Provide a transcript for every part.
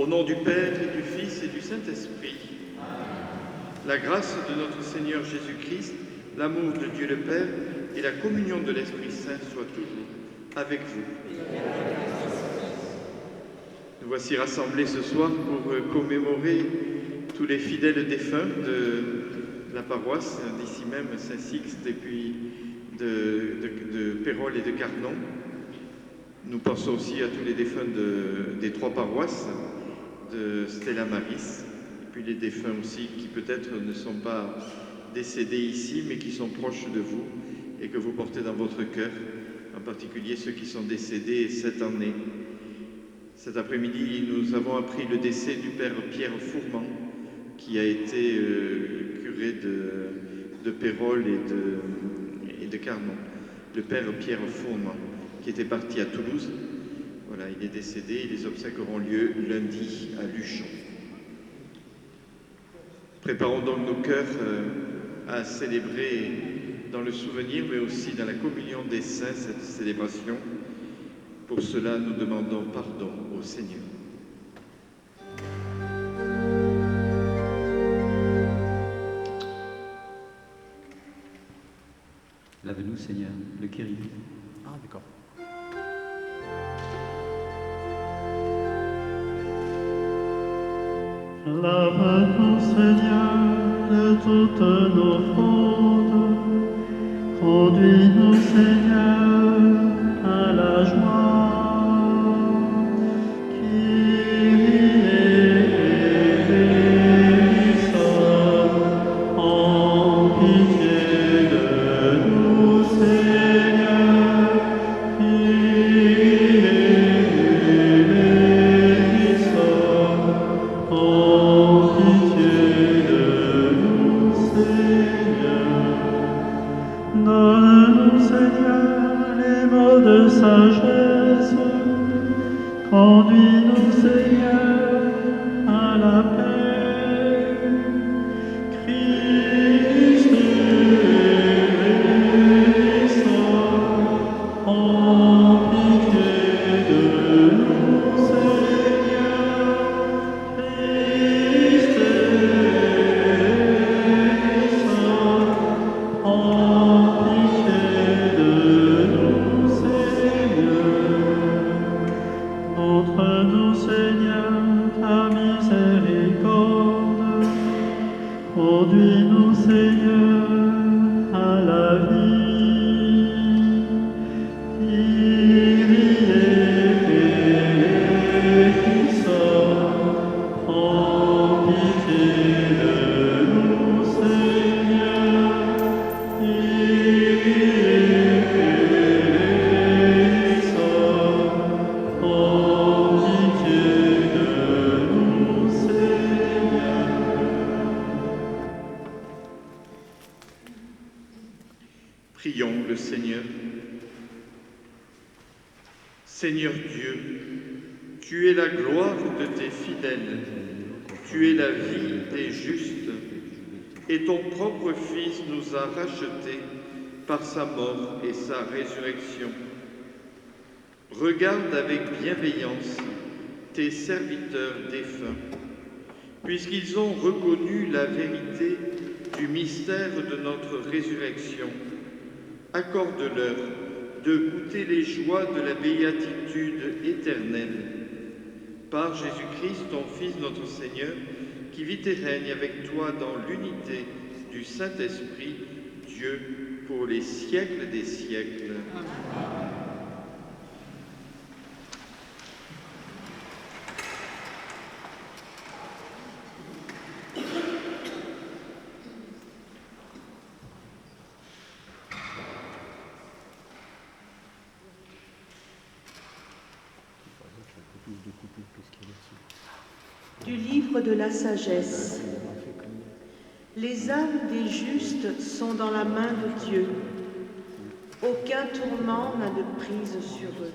Au nom du Père et du Fils et du Saint-Esprit, la grâce de notre Seigneur Jésus-Christ, l'amour de Dieu le Père et la communion de l'Esprit Saint soient toujours avec vous. Nous voici rassemblés ce soir pour commémorer tous les fidèles défunts de la paroisse, d'ici même Saint-Sixte et puis de Pérols et de Carnon. Nous pensons aussi à tous les défunts des trois paroisses, de Stella Maris, et puis les défunts aussi qui peut-être ne sont pas décédés ici, mais qui sont proches de vous et que vous portez dans votre cœur, en particulier ceux qui sont décédés cette année. Cet après-midi, nous avons appris le décès du père Pierre Fourmand, qui a été curé de Pérols et de Carnon. Le père Pierre Fourmand, qui était parti à Toulouse. Voilà, il est décédé et les obsèques auront lieu lundi à Luchon. Préparons donc nos cœurs à célébrer dans le souvenir, mais aussi dans la communion des saints, cette célébration. Pour cela, nous demandons pardon au Seigneur. Lave-nous, Seigneur, le Kyrie. Ah, d'accord. Lave-nous, Seigneur, de toutes nos fautes. Conduis-nous, Seigneur, à la joie. Kyrie eleison, en pitié de nous, Seigneur. Kyrie eleison, en pitié de nous, Seigneur. Donne-nous, Seigneur, les mots de sagesse. Conduis-nous, Seigneur, à la paix. Christ eleison, en pitié de nous, Seigneur. Christ eleison, en pitié de nous, Seigneur. Montre-nous, Seigneur, ta miséricorde. Conduis-nous, Seigneur, à la vie. Kyrie eleison, en pitié de nous, Seigneur. Kyrie eleison, en pitié de nous, Seigneur. Prions le Seigneur. Seigneur Dieu, tu es la gloire de tes fidèles, tu es la vie des justes, et ton propre Fils nous a rachetés par sa mort et sa résurrection. Regarde avec bienveillance tes serviteurs défunts, puisqu'ils ont reconnu la vérité du mystère de notre résurrection. Accorde-leur de goûter les joies de la béatitude éternelle. Par Jésus-Christ, ton Fils, notre Seigneur, qui vit et règne avec toi dans l'unité du Saint-Esprit, Dieu, pour les siècles des siècles. Du livre de la sagesse. Les âmes des justes sont dans la main de Dieu. Aucun tourment n'a de prise sur eux.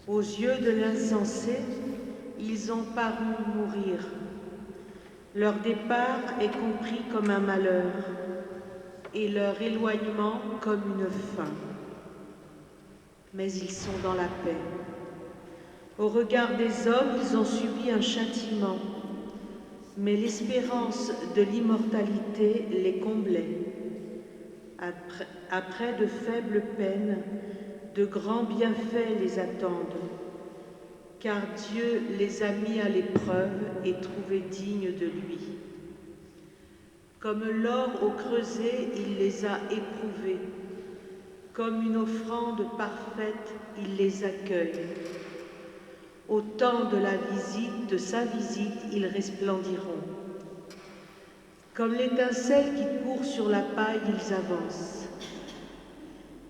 Aux yeux de l'insensé, ils ont paru mourir. Leur départ est compris comme un malheur et leur éloignement comme une fin. Mais ils sont dans la paix. Au regard des hommes, ils ont subi un châtiment, mais l'espérance de l'immortalité les comblait. Après de faibles peines, de grands bienfaits les attendent, car Dieu les a mis à l'épreuve et trouvés dignes de lui. Comme l'or au creuset, il les a éprouvés. Comme une offrande parfaite, il les accueille. Au temps de sa visite, ils resplendiront. Comme l'étincelle qui court sur la paille, ils avancent.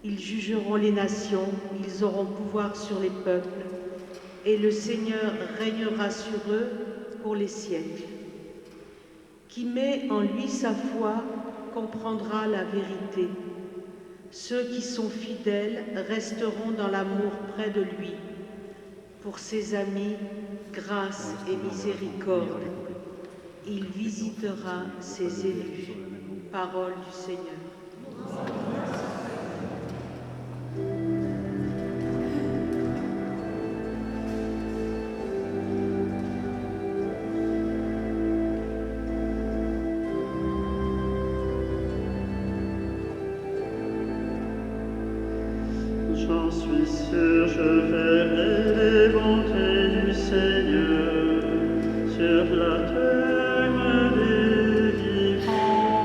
Ils jugeront les nations, ils auront pouvoir sur les peuples, et le Seigneur régnera sur eux pour les siècles. Qui met en lui sa foi comprendra la vérité. Ceux qui sont fidèles resteront dans l'amour près de lui. Pour ses amis, grâce et miséricorde. Il visitera ses élus. Parole du Seigneur. J'en suis sûr, je verrai les bontés du Seigneur sur la terre des vivants.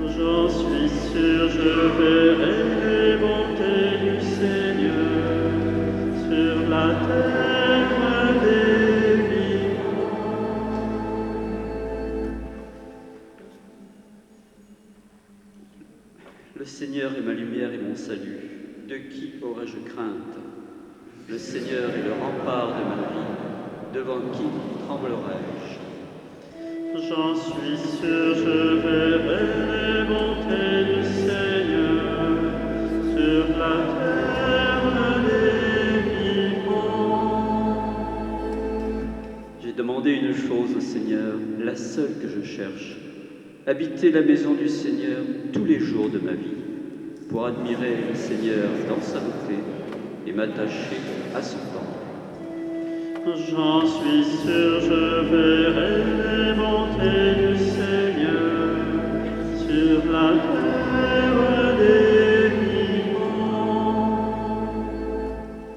J'en suis sûr, je verrai les bontés du Seigneur sur la terre des vivants. Le Seigneur est ma lumière et mon salut. De qui aurais-je crainte? Le Seigneur est le rempart de ma vie. Devant qui tremblerai-je? J'en suis sûr, je verrai les bontés du Seigneur sur la terre des vivants. J'ai demandé une chose au Seigneur, la seule que je cherche, habiter la maison du Seigneur tous les jours de ma vie, pour admirer le Seigneur dans sa beauté et m'attacher à son temple. J'en suis sûr, je verrai les bontés du Seigneur sur la terre des vivants.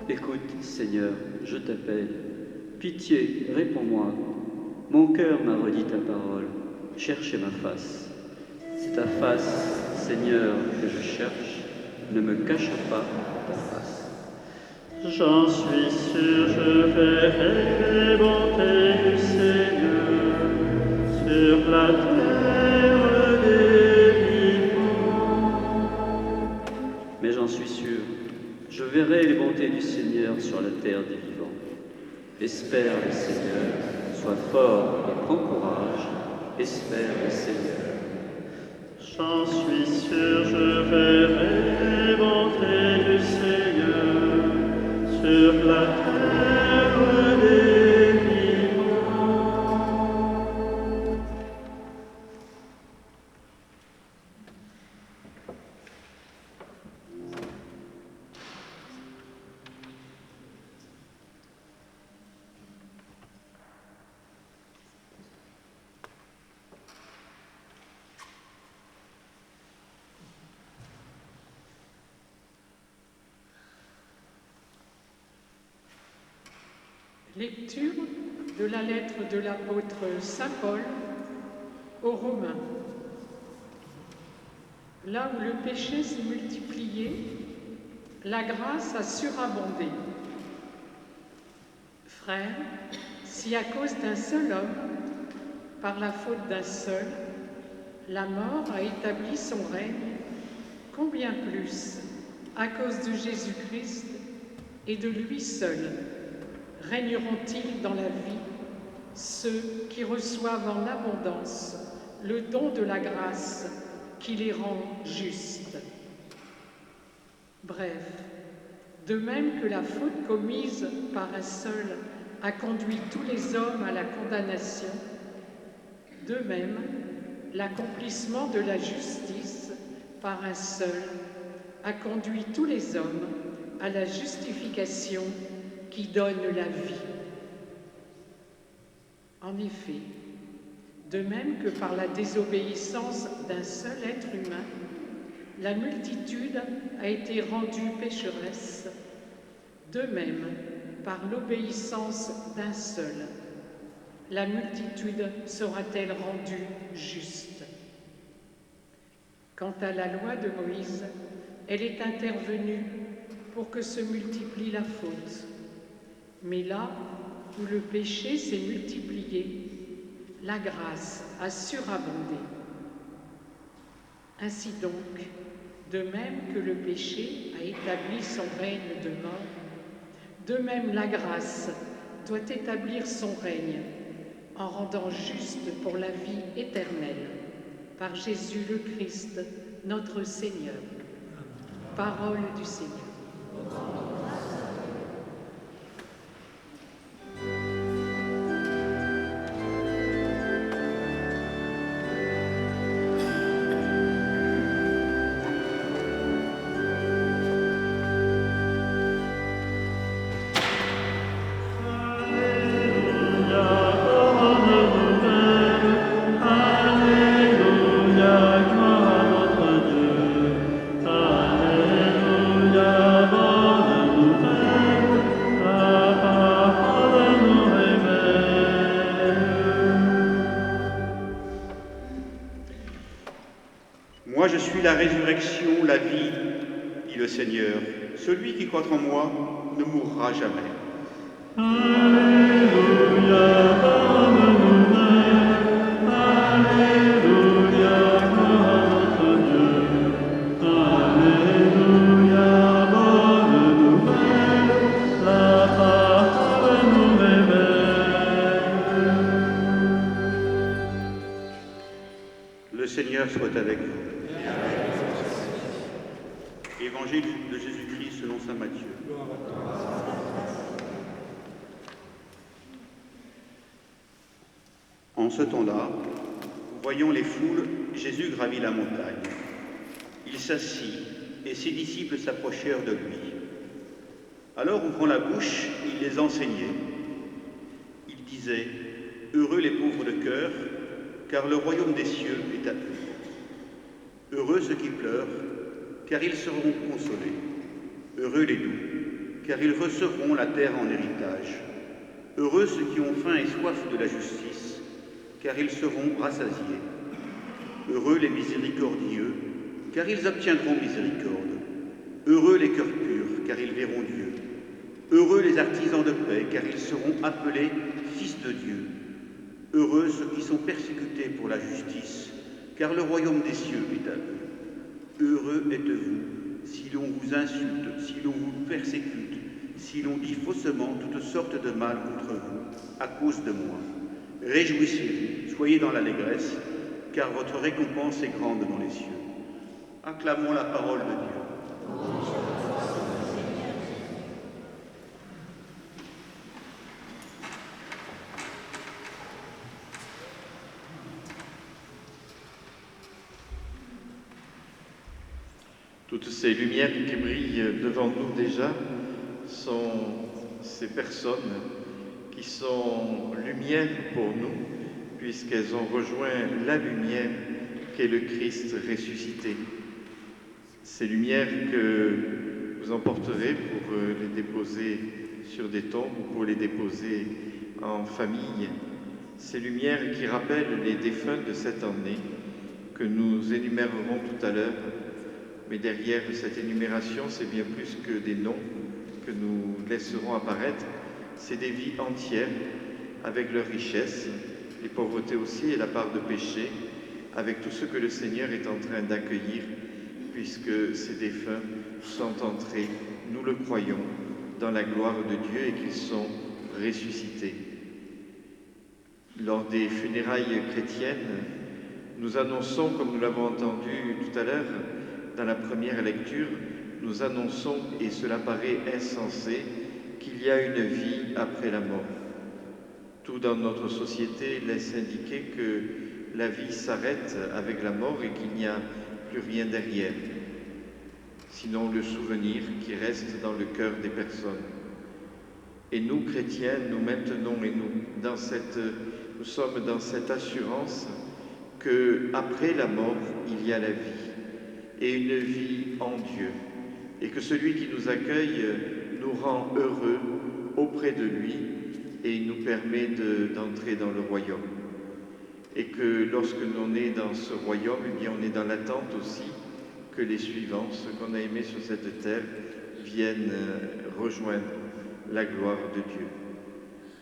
Écoute, Seigneur, je t'appelle. Pitié, réponds-moi. Mon cœur m'a redit ta parole. Cherchez ma face. C'est ta face, Seigneur, que je cherche. Ne me cache pas ta face. J'en suis sûr, je verrai les bontés du Seigneur sur la terre des vivants. Mais j'en suis sûr, je verrai les bontés du Seigneur sur la terre des vivants. Espère le Seigneur, sois fort et prends courage. Espère le Seigneur. J'en suis sûr, je verrai les bontés du Seigneur sur la terre des vivants. Lecture de la lettre de l'apôtre Saint Paul aux Romains. Là où le péché s'est multiplié, la grâce a surabondé. Frères, si à cause d'un seul homme, par la faute d'un seul, la mort a établi son règne, combien plus, à cause de Jésus-Christ et de lui seul, régneront-ils dans la vie ceux qui reçoivent en abondance le don de la grâce qui les rend justes. Bref, de même que la faute commise par un seul a conduit tous les hommes à la condamnation, de même, l'accomplissement de la justice par un seul a conduit tous les hommes à la justification qui donne la vie. En effet, de même que par la désobéissance d'un seul être humain, la multitude a été rendue pécheresse, de même, par l'obéissance d'un seul, la multitude sera-t-elle rendue juste. Quant à la loi de Moïse, elle est intervenue pour que se multiplie la faute. Mais là où le péché s'est multiplié, la grâce a surabondé. Ainsi donc, de même que le péché a établi son règne de mort, de même la grâce doit établir son règne en rendant juste pour la vie éternelle, par Jésus le Christ, notre Seigneur. Parole du Seigneur. Moi, je suis la résurrection, la vie, dit le Seigneur. Celui qui croit en moi ne mourra jamais. Alléluia, bonne nouvelle. Alléluia, gloire à notre Dieu. Alléluia, bonne nouvelle. La parole nous révèle. Le Seigneur soit avec vous. Évangile de Jésus-Christ selon saint Matthieu. En ce temps-là, voyant les foules, Jésus gravit la montagne. Il s'assit et ses disciples s'approchèrent de lui. Alors, ouvrant la bouche, il les enseignait. Il disait : Heureux les pauvres de cœur, car le royaume des cieux est à eux. Heureux ceux qui pleurent, car ils seront consolés. Heureux les doux, car ils recevront la terre en héritage. Heureux ceux qui ont faim et soif de la justice, car ils seront rassasiés. Heureux les miséricordieux, car ils obtiendront miséricorde. Heureux les cœurs purs, car ils verront Dieu. Heureux les artisans de paix, car ils seront appelés fils de Dieu. Heureux ceux qui sont persécutés pour la justice, car le royaume des cieux est à eux. Heureux êtes-vous si l'on vous insulte, si l'on vous persécute, si l'on dit faussement toutes sortes de mal contre vous à cause de moi. Réjouissez-vous, soyez dans l'allégresse, car votre récompense est grande dans les cieux. Acclamons la parole de Dieu. Toutes ces lumières qui brillent devant nous déjà sont ces personnes qui sont lumière pour nous, puisqu'elles ont rejoint la lumière qu'est le Christ ressuscité. Ces lumières que vous emporterez pour les déposer sur des tombes ou pour les déposer en famille. Ces lumières qui rappellent les défunts de cette année que nous énumérerons tout à l'heure. Mais derrière cette énumération, c'est bien plus que des noms que nous laisserons apparaître. C'est des vies entières avec leurs richesses, les pauvretés aussi et la part de péché, avec tout ce que le Seigneur est en train d'accueillir, puisque ces défunts sont entrés, nous le croyons, dans la gloire de Dieu et qu'ils sont ressuscités. Lors des funérailles chrétiennes, nous annonçons, comme nous l'avons entendu tout à l'heure, dans la première lecture, nous annonçons, et cela paraît insensé, qu'il y a une vie après la mort. Tout dans notre société laisse indiquer que la vie s'arrête avec la mort et qu'il n'y a plus rien derrière, sinon le souvenir qui reste dans le cœur des personnes. Et nous, chrétiens, nous maintenons et nous sommes dans cette assurance que après la mort, il y a la vie, et une vie en Dieu, et que celui qui nous accueille nous rend heureux auprès de lui, et il nous permet d'entrer dans le royaume. Et que lorsque l'on est dans ce royaume, eh bien, on est dans l'attente aussi que les suivants, ceux qu'on a aimés sur cette terre, viennent rejoindre la gloire de Dieu.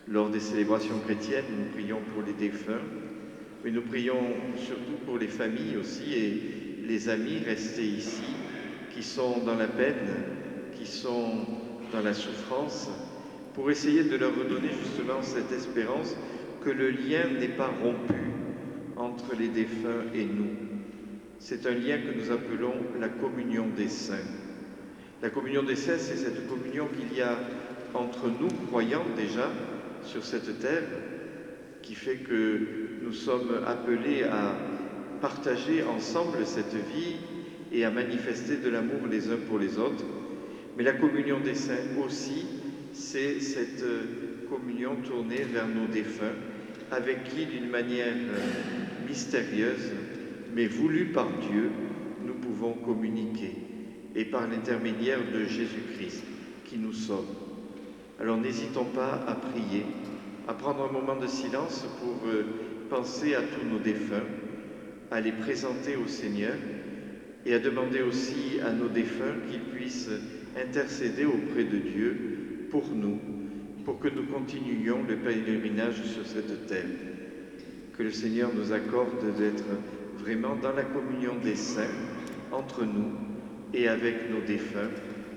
Lors des célébrations chrétiennes, nous prions pour les défunts, mais nous prions surtout pour les familles aussi et les amis restés ici, qui sont dans la peine, qui sont dans la souffrance, pour essayer de leur redonner justement cette espérance que le lien n'est pas rompu entre les défunts et nous. C'est un lien que nous appelons la communion des saints. La communion des saints, c'est cette communion qu'il y a entre nous, croyants déjà, sur cette terre, qui fait que nous sommes appelés à partager ensemble cette vie et à manifester de l'amour les uns pour les autres. Mais la communion des saints aussi, c'est cette communion tournée vers nos défunts, avec qui, d'une manière mystérieuse, mais voulue par Dieu, nous pouvons communiquer, et par l'intermédiaire de Jésus-Christ, qui nous sauve. Alors n'hésitons pas à prier, à prendre un moment de silence pour penser à tous nos défunts, à les présenter au Seigneur, et à demander aussi à nos défunts qu'ils puissent intercéder auprès de Dieu pour nous, pour que nous continuions le pèlerinage sur cette terre. Que le Seigneur nous accorde d'être vraiment dans la communion des saints, entre nous et avec nos défunts,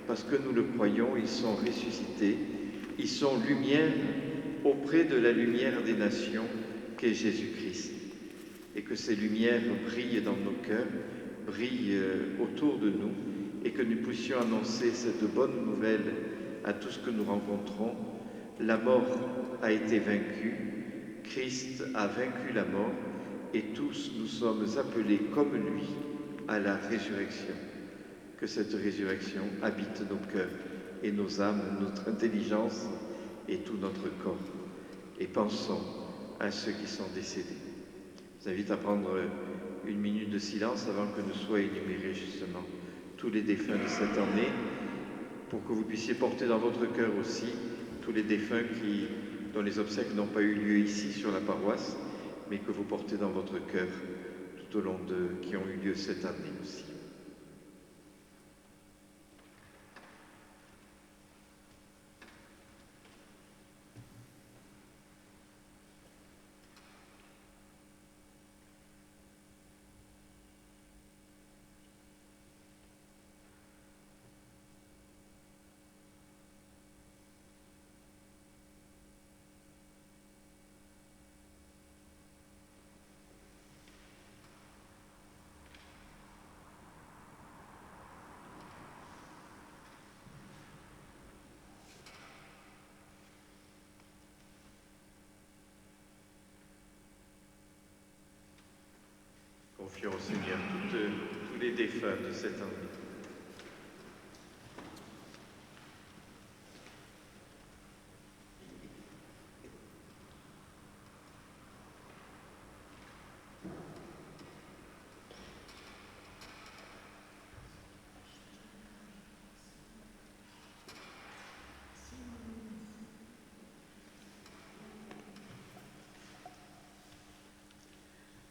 parce que nous le croyons, ils sont ressuscités, ils sont lumière auprès de la lumière des nations qu'est Jésus-Christ. Et que ces lumières brillent dans nos cœurs, brillent autour de nous, et que nous puissions annoncer cette bonne nouvelle à tout ce que nous rencontrons. La mort a été vaincue, Christ a vaincu la mort, et tous nous sommes appelés comme lui à la résurrection. Que cette résurrection habite nos cœurs et nos âmes, notre intelligence et tout notre corps. Et pensons à ceux qui sont décédés. Je vous invite à prendre une minute de silence avant que nous soient énumérés justement tous les défunts de cette année, pour que vous puissiez porter dans votre cœur aussi tous les défunts dont les obsèques n'ont pas eu lieu ici sur la paroisse, mais que vous portez dans votre cœur tout au long qui ont eu lieu cette année aussi. Confions au Seigneur tous les défunts de cette année.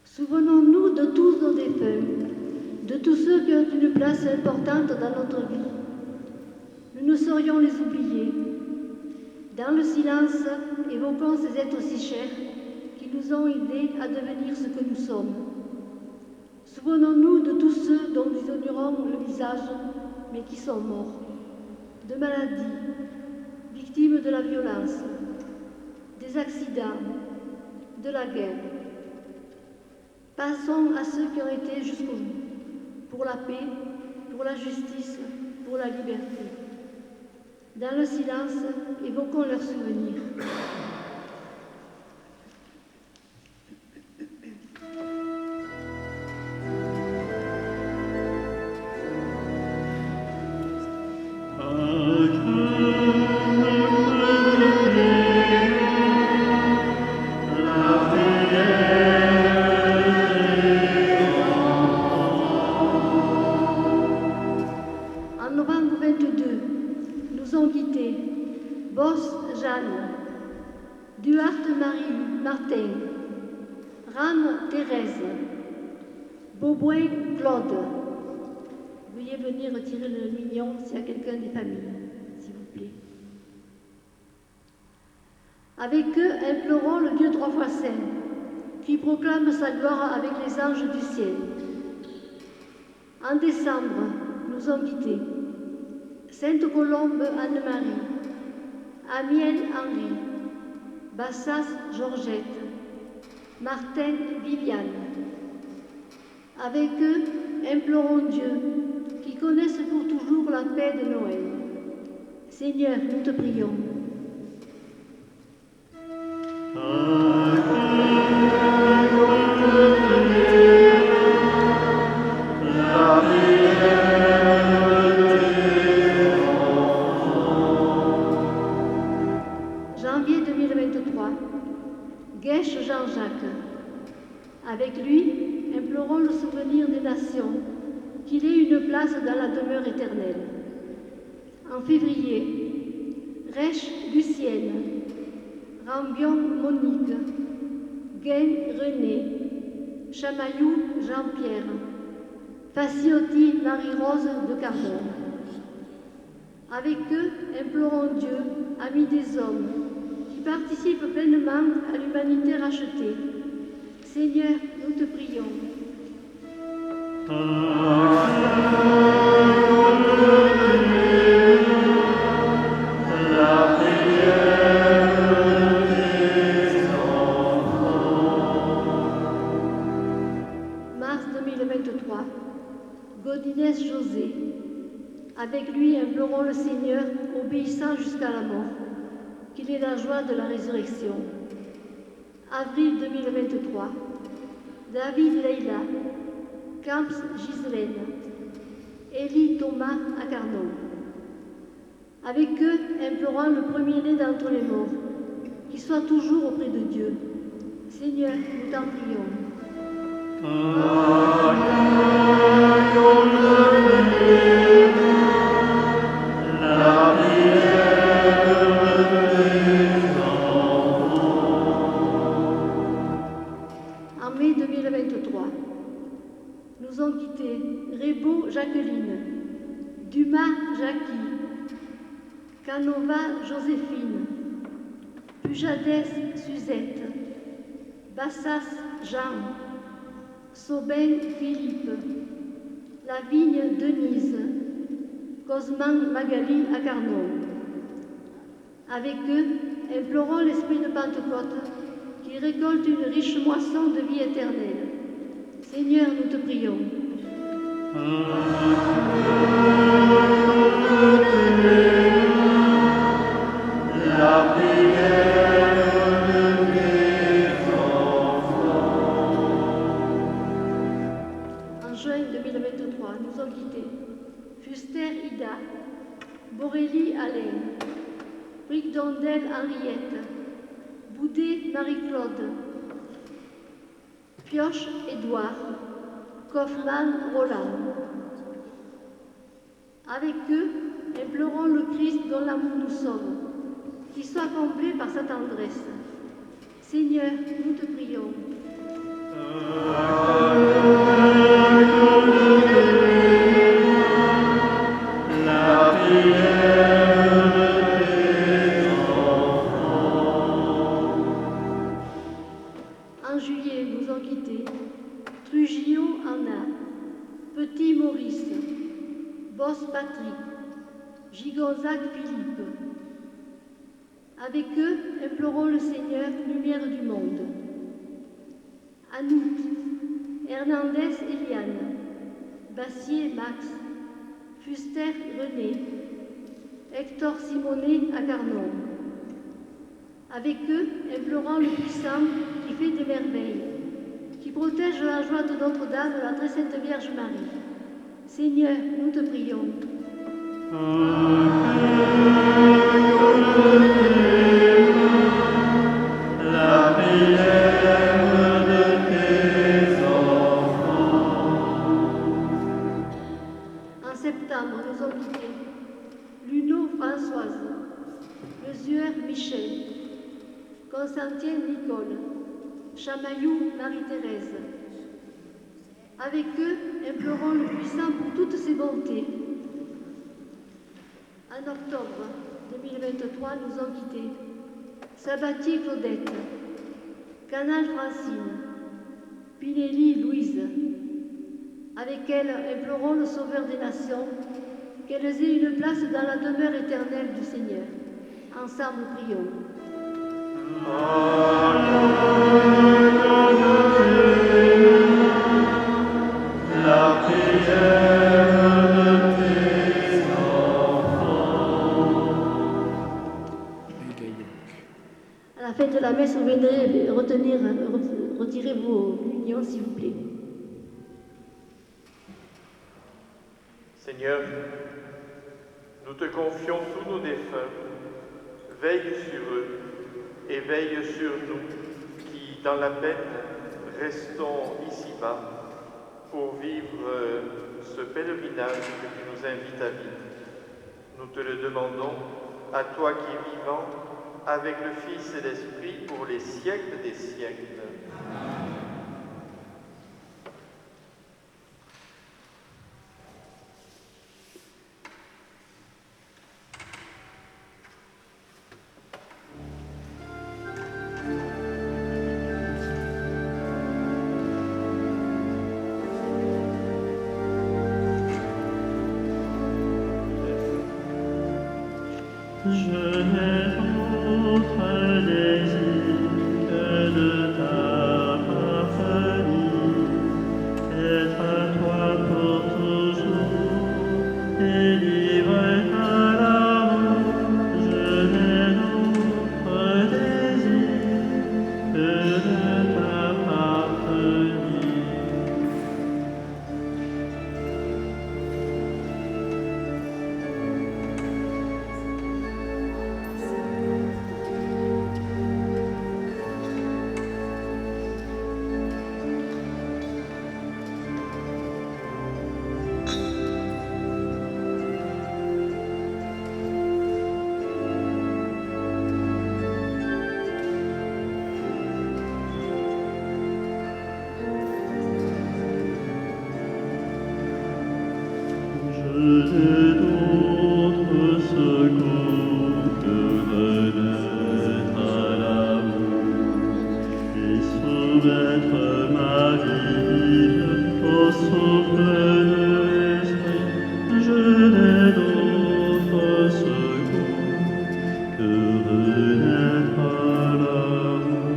Souvenons-nous de tous nos défunts, de tous ceux qui ont une place importante dans notre vie. Nous ne saurions les oublier. Dans le silence, évoquons ces êtres si chers qui nous ont aidés à devenir ce que nous sommes. Souvenons-nous de tous ceux dont nous ignorons le visage, mais qui sont morts, de maladies, victimes de la violence, des accidents, de la guerre. Pensons à ceux qui ont été jusqu'au bout, pour la paix, pour la justice, pour la liberté. Dans le silence, évoquons leurs souvenirs. À que 22 nous ont quittés Boss Jeanne, Duarte Marie Martin, Rame Thérèse, Beauboin Claude. Veuillez venir retirer le mignon s'il y a quelqu'un des familles, s'il vous plaît. Avec eux, implorons le Dieu trois fois saint, qui proclame sa gloire avec les anges du ciel. En décembre, nous ont quittés Sainte Colombe Anne-Marie, Amiel Henri, Bassas Georgette, Martin Viviane. Avec eux, implorons Dieu, qui connaisse pour toujours la paix de Noël. Seigneur, nous te prions. Janvier 2023, Guèche Jean-Jacques. Avec lui, implorons le souvenir des nations, qu'il ait une place dans la demeure éternelle. En février, Rèche Lucienne, Rambion Monique, Gain René, Chamaillou Jean-Pierre, Faciotti Marie-Rose de Cardon. Avec eux, implorons Dieu, ami des hommes, qui participe pleinement à l'humanité rachetée. Seigneur, nous te prions. Mars 2023, Godinès José. Avec lui, implorons le Seigneur, obéissant jusqu'à la mort, qu'il ait la joie de la résurrection. Avril 2023, David Leila, Camps Ghislaine, Élie Thomas à Carnon. Avec eux, implorons le premier-né d'entre les morts, qu'il soit toujours auprès de Dieu. Seigneur, nous t'en prions. En mai 2023, nous ont quittés Rébaud Jacqueline, Dumas Jackie, Canova Joséphine, Pujades Suzette, Bassas Jean, Saubin Philippe, Lavigne Denise, Cosman Magali à Carnon. Avec eux, implorons l'Esprit de Pentecôte qui récolte une riche moisson de vie éternelle. Seigneur, nous te prions. La prière des enfants. En juin 2023, nous ont quittés Fuster Ida, Borély Alain, Bricdondel Henriette, Boudet Marie-Claude, Pioche Édouard, Kaufmann Roland. Avec eux, implorons le Christ dont l'amour nous sauve, qu'il soit comblé par sa tendresse. Seigneur, nous te prions. La prière des enfants. En juillet, nous ont quittés Trujillo Anna, Petit Maurice, Boss Patrick, Gigonzac Philippe. Avec eux, implorons le Seigneur, lumière du monde. En août, Hernandez Eliane, Bassier Max, Fuster René, Hector Simonet à Carnon. Avec eux, implorons le puissant qui fait des merveilles, qui protège la joie de Notre-Dame, la très sainte Vierge Marie. Seigneur, nous te prions. La prière de tes enfants. En septembre, nous ont quittés Michel, Constantin Nicole, Chamaillou Marie-Thérèse. Avec eux, implorons le puissant pour toutes ses bontés. En octobre 2023, nous ont quittés Sabatier Claudette, Canal Francine, Pinelli Louise. Avec elle, implorons le Sauveur des Nations, qu'elles aient une place dans la demeure éternelle du Seigneur. Ensemble, prions. La prière de tes enfants. À la fin de la messe, vous viendrez retirer vos unions, s'il vous plaît. Seigneur, nous te confions tous nos défunts. Veille sur eux et veille sur nous qui, dans la peine, restons ici-bas pour vivre ce pèlerinage que tu nous invites à vivre. Nous te le demandons, à toi qui es vivant, avec le Fils et l'Esprit, pour les siècles des siècles. Je n'ai d'autre désir que de t'appartenir, être à toi pour toujours et livré à l'amour. Je n'ai d'autre désir que de t'appartenir. Je n'ai d'autre secours que renaître à l'amour et soumettre ma vie au souffle de l'esprit. Je n'ai d'autre secours que renaître à l'amour.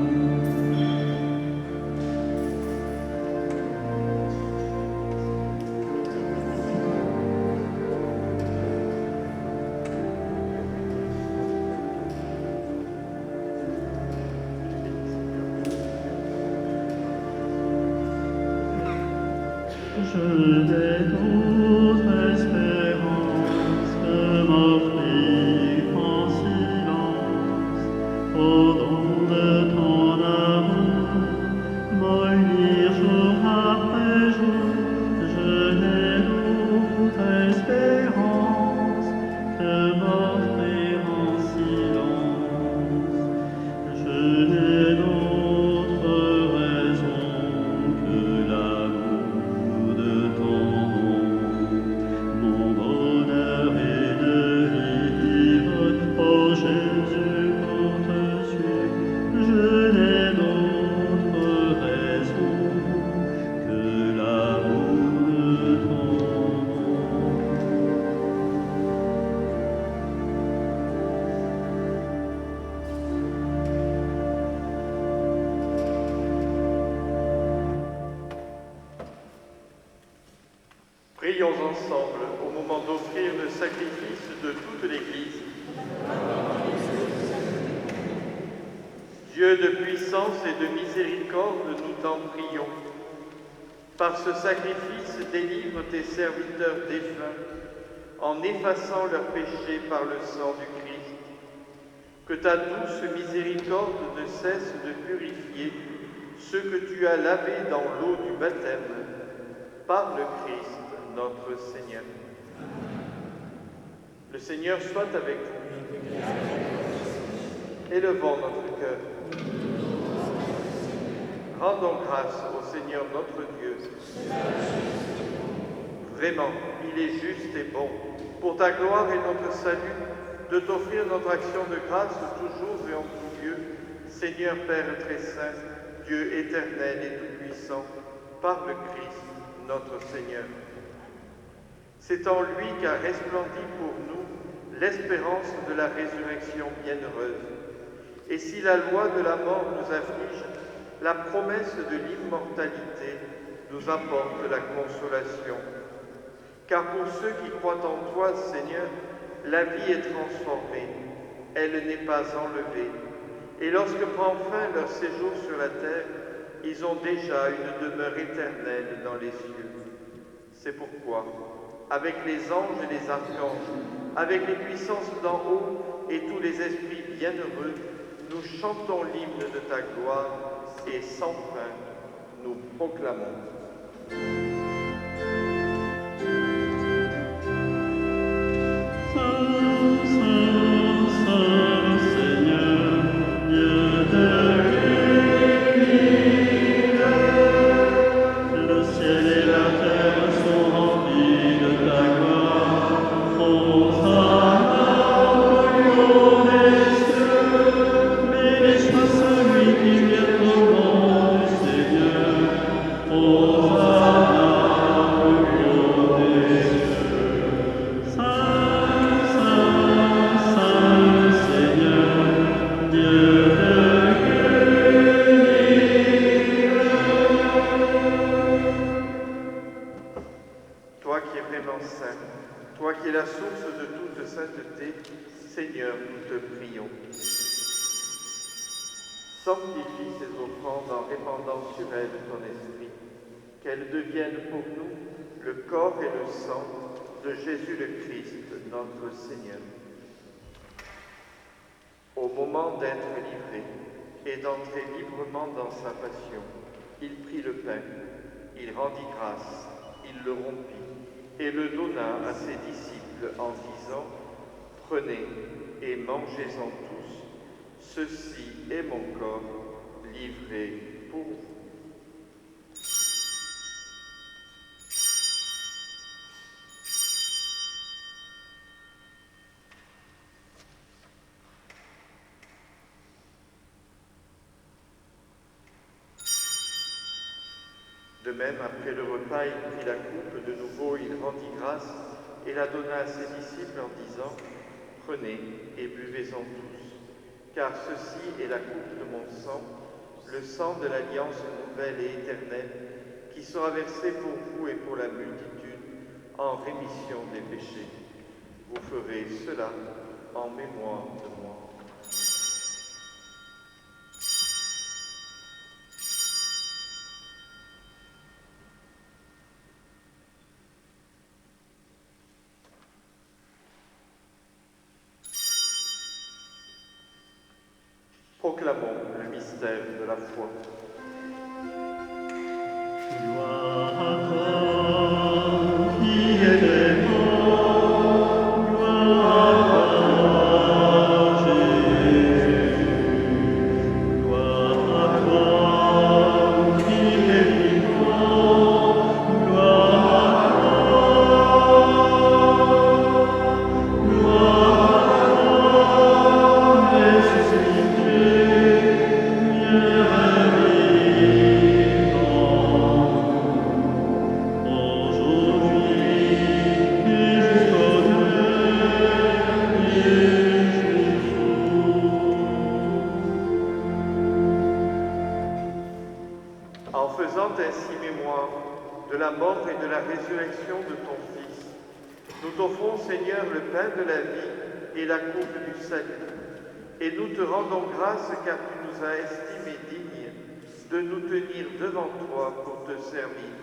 Je n'ai d'autre espérance que m'offrir en silence au don de ton amour, m'unir jour après jour. Je n'ai d'autre espérance que m'offrir en silence. Je n'ai d'autre raison que l'amour de ton nom. Mon bonheur est de vivre, ô Jésus, pour te suivre. Je n'ai d'autre raison que l'amour de ton nom. Prions ensemble au moment d'offrir le sacrifice de toute l'Église. Dieu de puissance et de miséricorde, nous t'en prions. Par ce sacrifice, délivre tes serviteurs défunts en effaçant leurs péchés par le sang du Christ. Que ta douce miséricorde ne cesse de purifier ceux que tu as lavés dans l'eau du baptême, par le Christ notre Seigneur. Le Seigneur soit avec vous. Élevons notre cœur. Rendons grâce au Seigneur notre Dieu. Vraiment, il est juste et bon, pour ta gloire et notre salut, de t'offrir notre action de grâce toujours et en tout lieu, Seigneur Père très saint, Dieu éternel et tout-puissant, par le Christ, notre Seigneur. C'est en lui qu'a resplendi pour nous l'espérance de la résurrection bienheureuse. Et si la loi de la mort nous afflige, la promesse de l'immortalité nous apporte la consolation. Car pour ceux qui croient en toi, Seigneur, la vie est transformée, elle n'est pas enlevée. Et lorsque prend fin leur séjour sur la terre, ils ont déjà une demeure éternelle dans les cieux. C'est pourquoi, avec les anges et les archanges, avec les puissances d'en haut et tous les esprits bienheureux, nous chantons l'hymne de ta gloire et sans fin nous proclamons. Toi qui es la source de toute sainteté, Seigneur, nous te prions. Sanctifie ces offrandes en répandant sur elles ton esprit, qu'elles deviennent pour nous le corps et le sang de Jésus le Christ, notre Seigneur. Au moment d'être livré et d'entrer librement dans sa passion, il prit le pain, il rendit grâce, il le rompit et le donna à ses disciples en disant « Prenez et mangez-en tous, ceci est mon corps livré pour vous. » De même, après le repas, il prit la coupe, de nouveau il rendit grâce et la donna à ses disciples en disant « Prenez et buvez-en tous, car ceci est la coupe de mon sang, le sang de l'alliance nouvelle et éternelle, qui sera versé pour vous et pour la multitude en rémission des péchés. Vous ferez cela en mémoire de moi. » Proclamons le mystère de la foi. Gloire à toi, qui es des morts, gloire à toi, Jésus. Gloire à toi, qui es vivant, gloire à toi, gloire à toi, ressuscité. En faisant ainsi mémoire de la mort et de la résurrection de ton Fils, nous t'offrons, Seigneur, le pain de la vie et la coupe du salut. Et nous te rendons grâce car tu nous as estimés dignes de nous tenir devant toi pour te servir.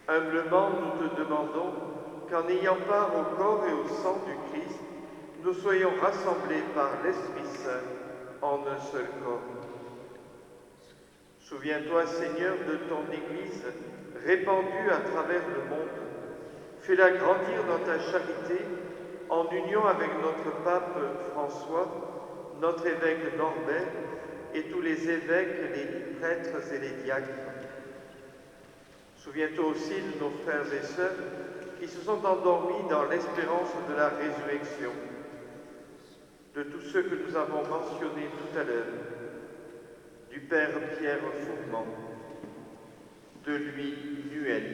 Humblement, nous te demandons qu'en ayant part au corps et au sang du Christ, nous soyons rassemblés par l'Esprit Saint en un seul corps. Souviens-toi, Seigneur, de ton Église répandue à travers le monde. Fais-la grandir dans ta charité en union avec notre pape François, notre évêque Norbert et tous les évêques, les prêtres et les diacres. Souviens-toi aussi de nos frères et sœurs qui se sont endormis dans l'espérance de la résurrection, de tous ceux que nous avons mentionnés tout à l'heure, du Père Pierre Fourmand, de Louis Nuel.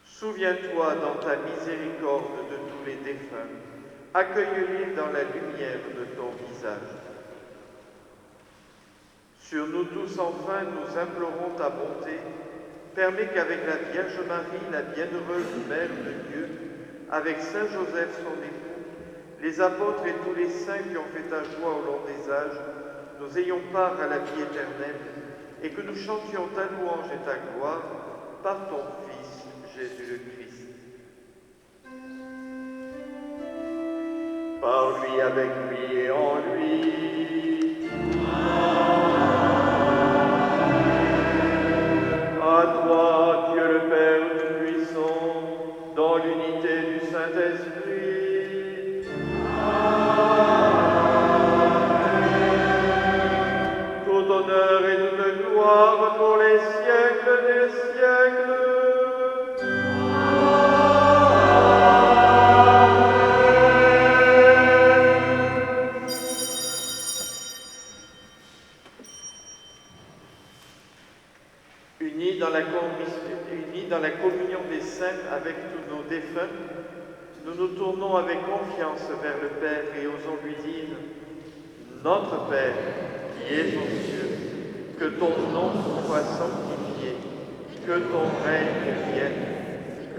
Souviens-toi dans ta miséricorde de tous les défunts, accueille-les dans la lumière de ton visage. Sur nous tous, enfin, nous implorons ta bonté. Permets qu'avec la Vierge Marie, la bienheureuse Mère de Dieu, avec Saint Joseph, son époux, les apôtres et tous les saints qui ont fait ta joie au long des âges, nous ayons part à la vie éternelle et que nous chantions ta louange et ta gloire par ton Fils, Jésus le Christ. Par lui, avec lui et en lui. À toi, Dieu le Père Tout-Puissant, dans l'unité du Saint-Esprit. Tout honneur et toute gloire pour les siècles des siècles. Unis dans la communion des saints avec tous nos défunts, nous nous tournons avec confiance vers le Père et osons lui dire: Notre Père, qui es aux cieux, que ton nom soit sanctifié, que ton règne vienne,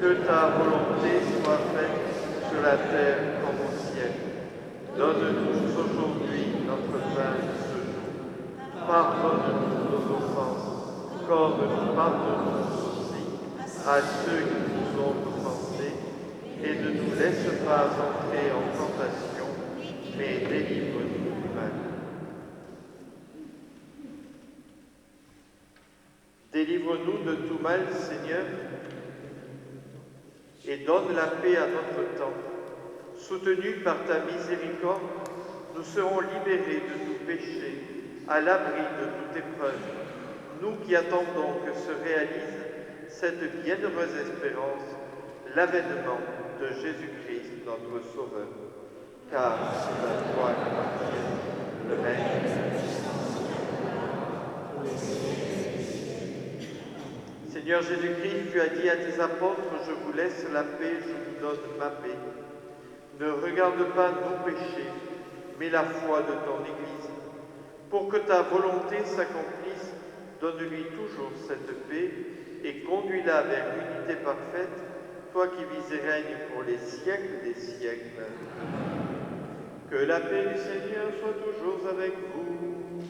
que ta volonté soit faite sur la terre comme au ciel. Donne-nous aujourd'hui notre pain de ce jour. Pardonne-nous nos offenses, comme nous pardonnons aussi à ceux qui nous ont offensés, et ne nous laisse pas entrer en tentation, mais délivre-nous du mal. Délivre-nous de tout mal, Seigneur, et donne la paix à notre temps. Soutenus par ta miséricorde, nous serons libérés de tout péché, à l'abri de toute épreuve. Nous qui attendons que se réalise cette bienheureuse espérance, l'avènement de Jésus-Christ, notre Sauveur. Car c'est à toi qu'appartient le règne. Seigneur Jésus-Christ, tu as dit à tes apôtres: je vous laisse la paix, je vous donne ma paix. Ne regarde pas nos péchés, mais la foi de ton Église. Pour que ta volonté s'accomplisse, donne-lui toujours cette paix et conduis-la vers l'unité parfaite, toi qui vis et règnes pour les siècles des siècles. Que la paix du Seigneur soit toujours avec vous.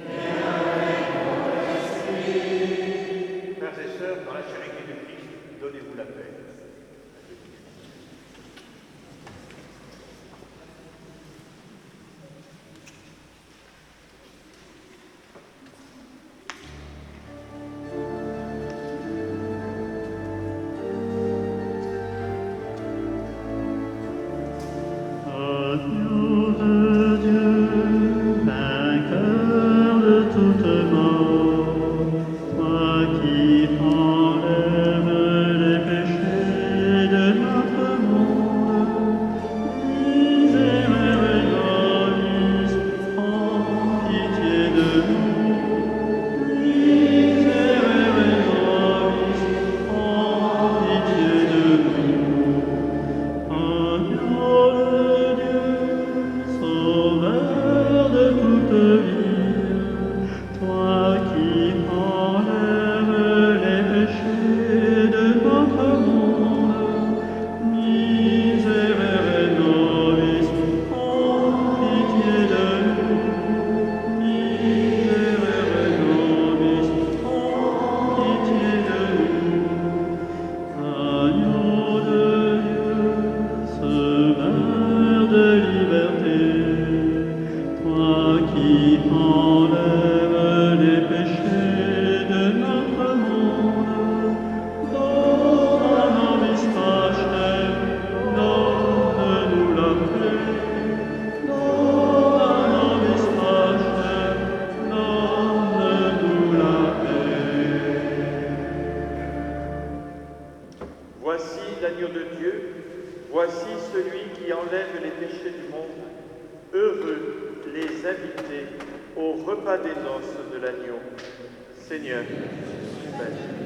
Et avec votre esprit. Frères et sœurs, dans la charité du Christ, donnez-vous la paix. Agneau de Dieu, vainqueur de toute mort, toi qui enlèves les péchés Voici l'agneau de Dieu, voici celui qui enlève les péchés du monde. Heureux les invités au repas des noces de l'agneau. Seigneur, je suis béni.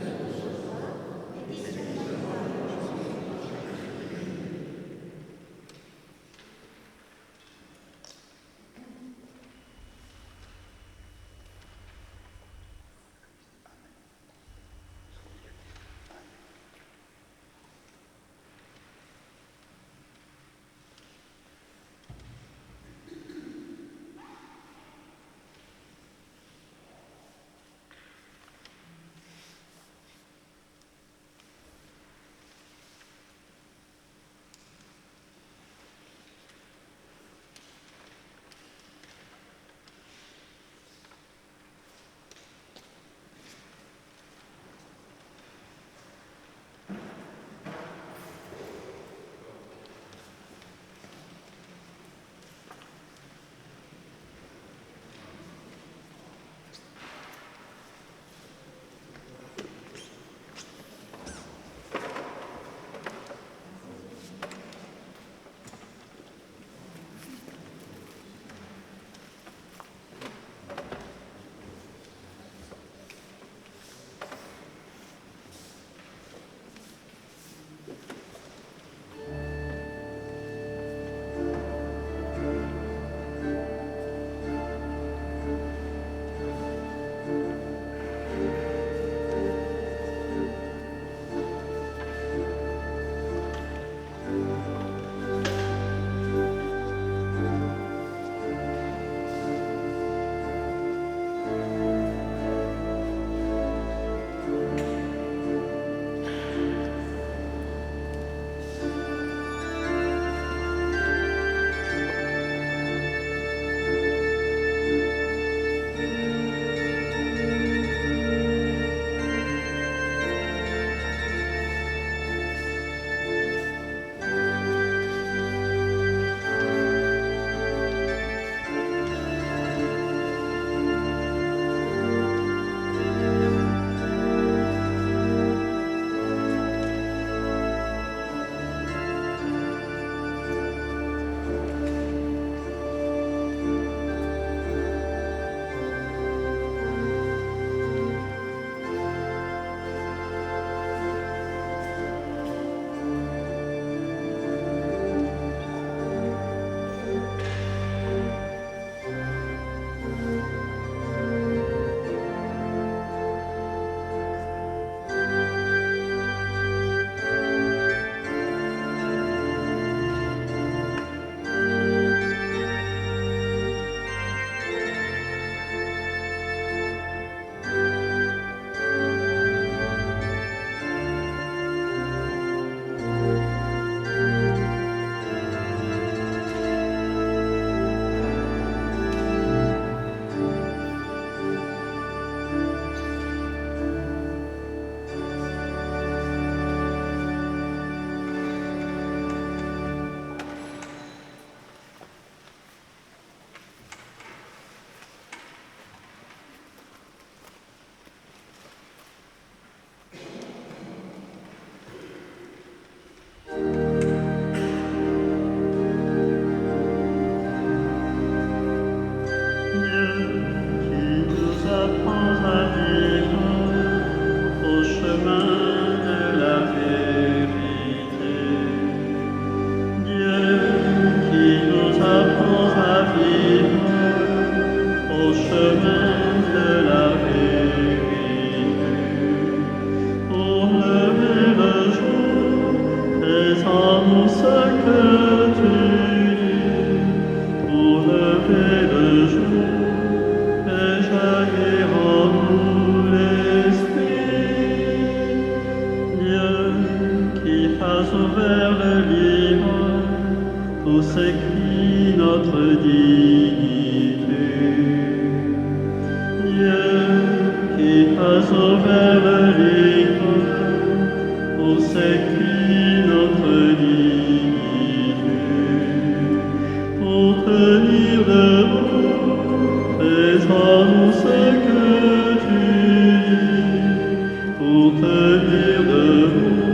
Pour tenir debout,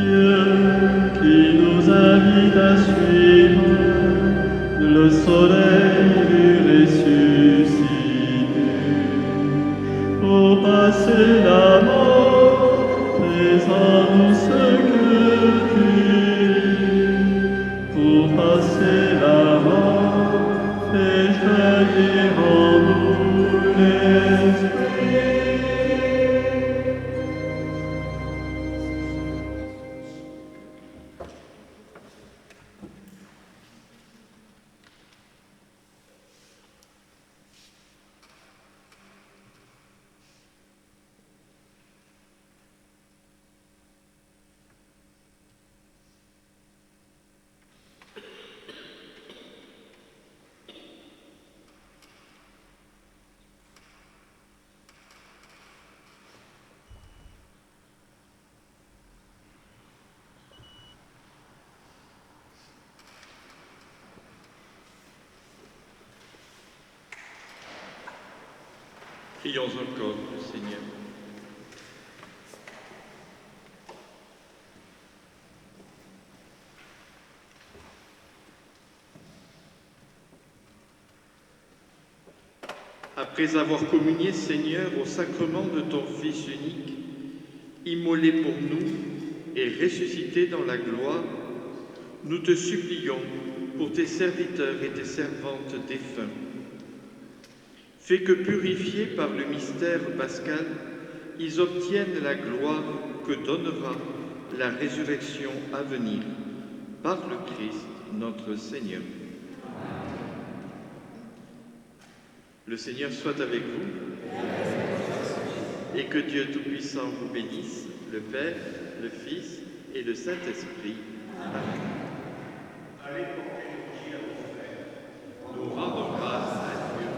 Dieu qui nous invite à suivre le soleil ressuscité. Pour passer la mort, fais en nous ce que tu dis. Pour passer la mort, fais jaillir en nous l'esprit. Prions encore le Seigneur. Après avoir communié, Seigneur, au sacrement de ton Fils unique, immolé pour nous et ressuscité dans la gloire, nous te supplions pour tes serviteurs et tes servantes défunts. Fais que, purifiés par le mystère pascal, ils obtiennent la gloire que donnera la résurrection à venir, par le Christ notre Seigneur. Le Seigneur soit avec vous, et que Dieu Tout-Puissant vous bénisse, le Père, le Fils et le Saint-Esprit. Amen. Nous rendons grâce à Dieu.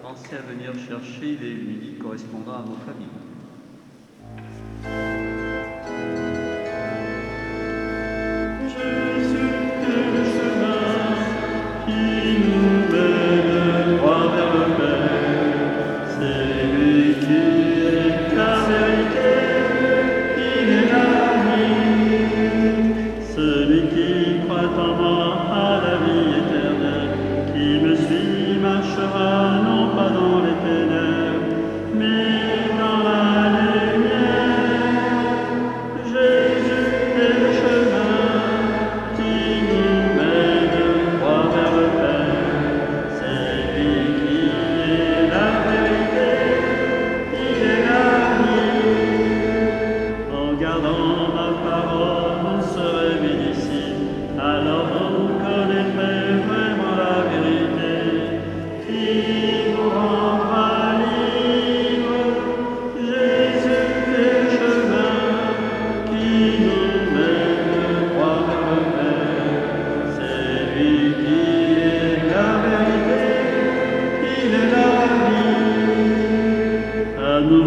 Pensez à venir chercher les musiques correspondant à vos familles. Jésus est le chemin qui nous mène droit vers le Père. C'est lui qui est la vérité, il est la vie. Celui qui croit en moi a la vie éternelle, qui me suit marchera non pas dans les ténèbres, mais dans la lumière. Jésus est le chemin qui nous mène droit vers le Père. C'est lui qui est la vérité, il est la vie. En gardant ma parole, vous serez mes disciples, alors vous connaîtrez vraiment la vérité, qui vous rendra libre. Jésus est le chemin qui nous mène droit vers le Père. C'est lui qui est la vérité, il est la vie. À nous